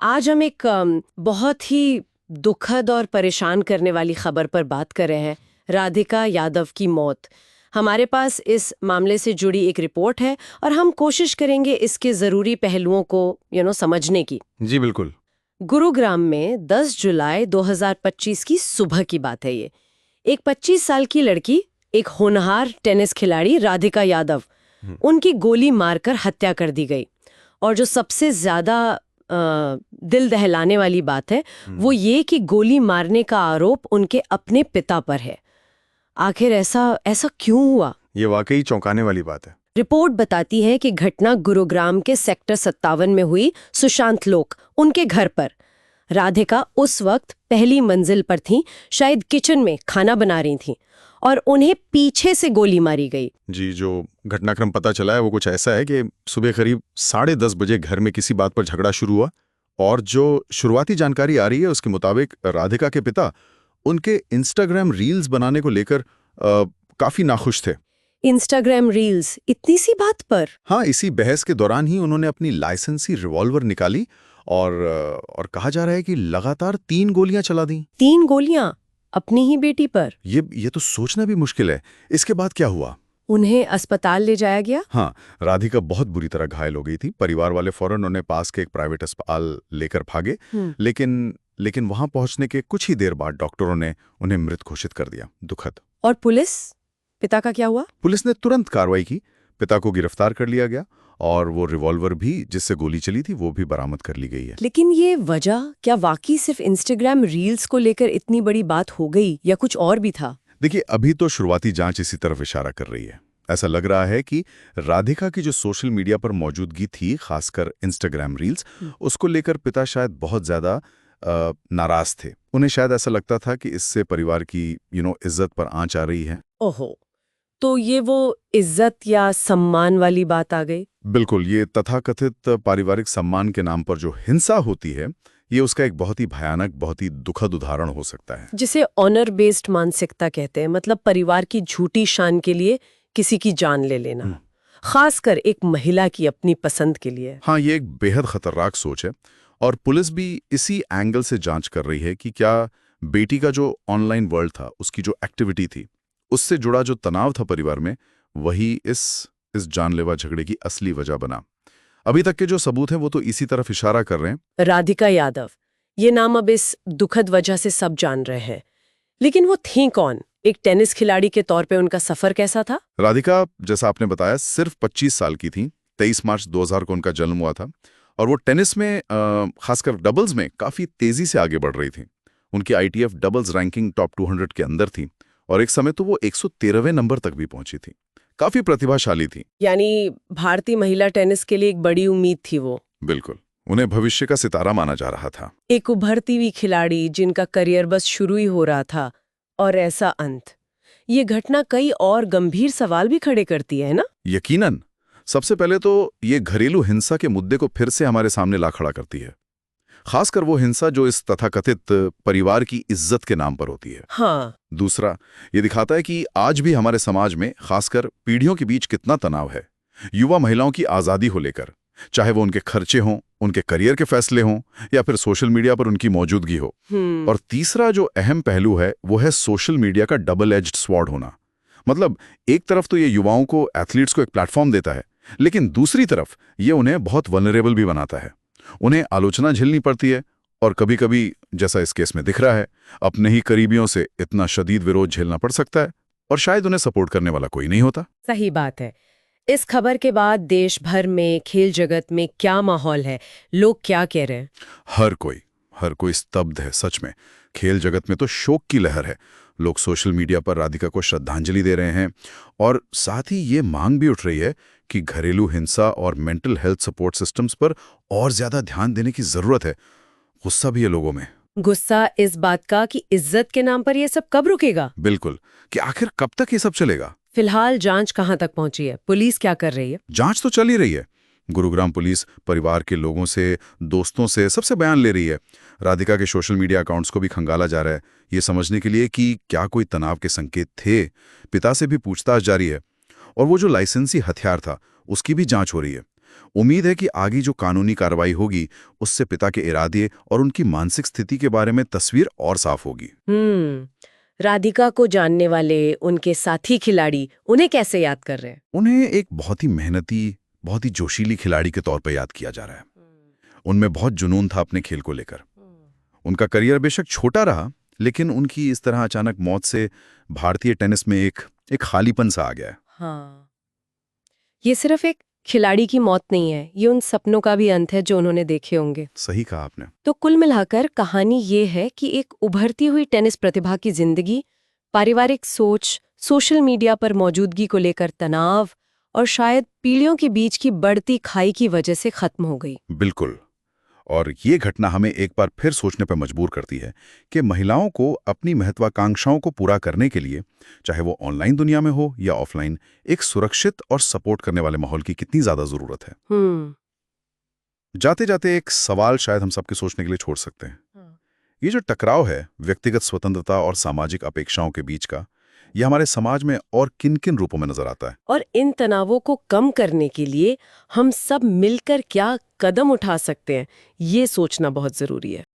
आज हम एक बहुत ही दुखद और परेशान करने वाली खबर पर बात कर रहे हैं। राधिका यादव की मौत। हमारे पास इस मामले से जुड़ी एक रिपोर्ट है और हम कोशिश करेंगे इसके ज़रूरी पहलुओं को समझने की। जी बिल्कुल। गुरुग्राम में 10 जुलाई 2025 की सुबह की बात है ये। एक 25 साल की लड़की, एक होनहार टेनिस खिलाड़ी राधिका यादव, उनकी गोली मारकर हत्या कर दी गई। और जो सबसे ज्यादा दिल दहलाने वाली बात है वो ये कि गोली मारने का आरोप उनके अपने पिता पर है। आखिर ऐसा ऐसा क्यों हुआ? ये वाकई चौंकाने वाली बात है। रिपोर्ट बताती है कि घटना गुरुग्राम के सेक्टर 57 में हुई सुशांत लोक उनके घर पर। राधिका उस वक्त पहली मंजिल पर थीं, शायद किचन में खाना बना रही थीं और उन्हें पीछे से गोली मारी गई। जी, जो घटनाक्रम पता चला है वो कुछ ऐसा है कि सुबह करीब 10:30 बजे घर में किसी बात पर झगड़ा शुरू हुआ और जो शुरुआती जानकारी आ रही है उसके मुताबिक राधिका के पिता उनके इंस्टाग्राम रील्स बनाने को लेकर काफी नाखुश थे। इंस्टाग्राम रील्स, इतनी सी बात पर? हाँ, इसी बहस के दौरान ही उन्होंने अपनी लाइसेंसी रिवॉल्वर निकाली और कहा जा रहा है कि लगातार 3 गोलियां चला दी। 3 गोलियां अपनी ही बेटी पर? ये तो सोचना भी मुश्किल है। इसके बाद क्या हुआ? उन्हें अस्पताल ले जाया गया? हाँ, राधिका बहुत बुरी तरह घायल हो गई थी। परिवार वाले फौरन उन्हें पास के एक प्राइवेट अस्पताल लेकर भागे, लेकिन वहां पहुंचने के कुछ ही देर बाद डॉक्टरों ने उन्हें मृत घोषित कर दिया। दुखद। और पुलिस? पिता का क्या हुआ? पुलिस ने तुरंत कार्रवाई की, पिता को गिरफ्तार कर लिया गया और वो रिवॉल्वर भी जिससे गोली चली थी वो भी बरामद कर ली गई है। लेकिन ये वजह क्या वाकई सिर्फ इंस्टाग्राम रील्स को लेकर इतनी बड़ी बात हो गई या कुछ और भी था? देखिए, अभी तो शुरुआती जांच इसी तरफ इशारा कर रही है। ऐसा लग रहा है कि राधिका की जो सोशल मीडिया पर मौजूदगी थी, खासकर इंस्टाग्राम रील्स, उसको लेकर पिता शायद बहुत ज्यादा नाराज थे। उन्हें शायद ऐसा लगता था कि इससे परिवार की इज्जत पर आंच आ रही है। ओहो, तो ये वो इज्जत या सम्मान वाली बात आ गई? बिल्कुल, ये तथाकथित पारिवारिक सम्मान के नाम पर जो हिंसा होती है, ये उसका एक बहुत ही भयानक, बहुत ही दुखद उदाहरण हो सकता है। जिसे ऑनर बेस्ड मानसिकता कहते हैं, मतलब परिवार की झूठी शान के लिए किसी की जान ले लेना, खासकर एक महिला की अपनी पसंद के लिए। हाँ, ये एक बेहद खतरनाक सोच है और पुलिस भी इसी एंगल से जांच कर रही है कि क्या बेटी का जो ऑनलाइन वर्ल्ड था, उसकी जो एक्टिविटी थी, उससे जुड़ा जो तनाव था परिवार में, वही इस जानलेवा झगड़े की असली वजह बना। अभी तक के जो सबूत हैं वो तो इसी तरफ इशारा कर रहे हैं। राधिका यादव, ये नाम अब इस दुखद वजह से सब जान रहे हैं, लेकिन वो थी कौन? एक टेनिस खिलाड़ी के तौर पे उनका सफर कैसा था? राधिका, जैसा आपने बताया, सिर्फ 25 साल की थी। 23 मार्च 2000 को उनका जन्म हुआ था और वो टेनिस में खासकर डबल्स में काफी तेजी से आगे बढ़ रही थी। उनकी ITF डबल्स रैंकिंग टॉप 200 के अंदर थी और एक समय तो वो 113वें नंबर तक भी पहुंची थी। काफी प्रतिभाशाली थी। यानी भारतीय महिला टेनिस के लिए एक बड़ी उम्मीद थी वो। बिल्कुल, उन्हें भविष्य का सितारा माना जा रहा था। एक उभरती हुई खिलाड़ी जिनका करियर बस शुरू ही हो रहा था, और ऐसा अंत। ये घटना कई और गंभीर सवाल भी खड़े करती है ना? यकीनन। सबसे पहले तो ये घरेलू हिंसा के मुद्दे को फिर से हमारे सामने ला खड़ा करती है, खासकर वो हिंसा जो इस तथाकथित परिवार की इज्जत के नाम पर होती है। हाँ। दूसरा, ये दिखाता है कि आज भी हमारे समाज में खासकर पीढ़ियों के बीच कितना तनाव है युवा महिलाओं की आज़ादी को लेकर, चाहे वो उनके खर्चे हों, उनके करियर के फैसले हों या फिर सोशल मीडिया पर उनकी मौजूदगी हो। और तीसरा जो अहम पहलू है वो है सोशल मीडिया का डबल एज्ड स्वॉर्ड होना। मतलब एक तरफ तो ये युवाओं को, एथलीट्स को एक प्लेटफॉर्म देता है, लेकिन दूसरी तरफ ये उन्हें बहुत वल्नरेबल भी बनाता है। उन्हें आलोचना झेलनी पड़ती है और कभी-कभी, जैसा इस केस में दिख रहा है, अपने ही करीबियों से इतना शदीद विरोध झेलना पड़ सकता है और शायद उन्हें सपोर्ट करने वाला कोई नहीं होता। सही बात है। इस खबर के बाद देश भर में, खेल जगत में क्या माहौल है? लोग क्या कह रहे हैं? हर कोई स्तब्ध है। सच में खेल जगत में तो शोक की लहर है। लोग सोशल मीडिया पर राधिका को श्रद्धांजलि दे रहे हैं और साथ ही ये मांग भी उठ रही है कि घरेलू हिंसा और मेंटल हेल्थ सपोर्ट सिस्टम्स पर और ज्यादा ध्यान देने की जरूरत है। गुस्सा भी है लोगों में। गुस्सा इस बात का कि इज्जत के नाम पर ये सब कब रुकेगा? बिल्कुल, कि आखिर कब तक ये सब चलेगा। फिलहाल जांच कहां तक पहुंची है? पुलिस क्या कर रही है? जांच तो चल ही रही है। गुरुग्राम पुलिस परिवार के लोगों से, दोस्तों से, सबसे बयान ले रही है। राधिका के सोशल मीडिया अकाउंट्स को भी खंगाला जा रहा है, ये समझने के लिए कि क्या कोई तनाव के संकेत थे। पिता से भी पूछताछ जारी है और वो जो लाइसेंसी हथियार था उसकी भी जांच हो रही है। उम्मीद है कि आगे जो कानूनी कार्रवाई होगी उससे पिता के इरादे और उनकी मानसिक स्थिति के बारे में तस्वीर और साफ होगी। राधिका को जानने वाले उनके साथी खिलाड़ी उन्हें कैसे याद कर रहे हैं? उन्हें एक बहुत ही मेहनती, बहुत ही जोशीली खिलाड़ी के तौर पर याद किया जा रहा है। उनमें बहुत जुनून था अपने खेल को लेकर। उनका करियर बेशक छोटा रहा, लेकिन उनकी इस तरह अचानक मौत से भारतीय टेनिस में एक खालीपन सा आ गया है। हाँ, ये सिर्फ एक खिलाड़ी की मौत नहीं है, ये उन सपनों का भी अंत है जो उन्होंने देखे होंगे। सही कहा आपने। तो कुल मिलाकर कहानी ये है कि एक उभरती हुई टेनिस प्रतिभा की जिंदगी पारिवारिक सोच, सोशल मीडिया पर मौजूदगी को लेकर तनाव और शायद पीढ़ियों के बीच की बढ़ती खाई की वजह से खत्म हो गई। बिल्कुल। और ये घटना हमें एक बार फिर सोचने पर मजबूर करती है कि महिलाओं को अपनी महत्वाकांक्षाओं को पूरा करने के लिए, चाहे वो ऑनलाइन दुनिया में हो या ऑफलाइन, एक सुरक्षित और सपोर्ट करने वाले माहौल की कितनी ज्यादा जरूरत है। जाते जाते एक सवाल शायद हम सबके सोचने के लिए छोड़ सकते हैं। ये जो टकराव है व्यक्तिगत स्वतंत्रता और सामाजिक अपेक्षाओं के बीच का, यह हमारे समाज में और किन किन रूपों में नजर आता है? और इन तनावों को कम करने के लिए हम सब मिलकर क्या कदम उठा सकते हैं, ये सोचना बहुत जरूरी है।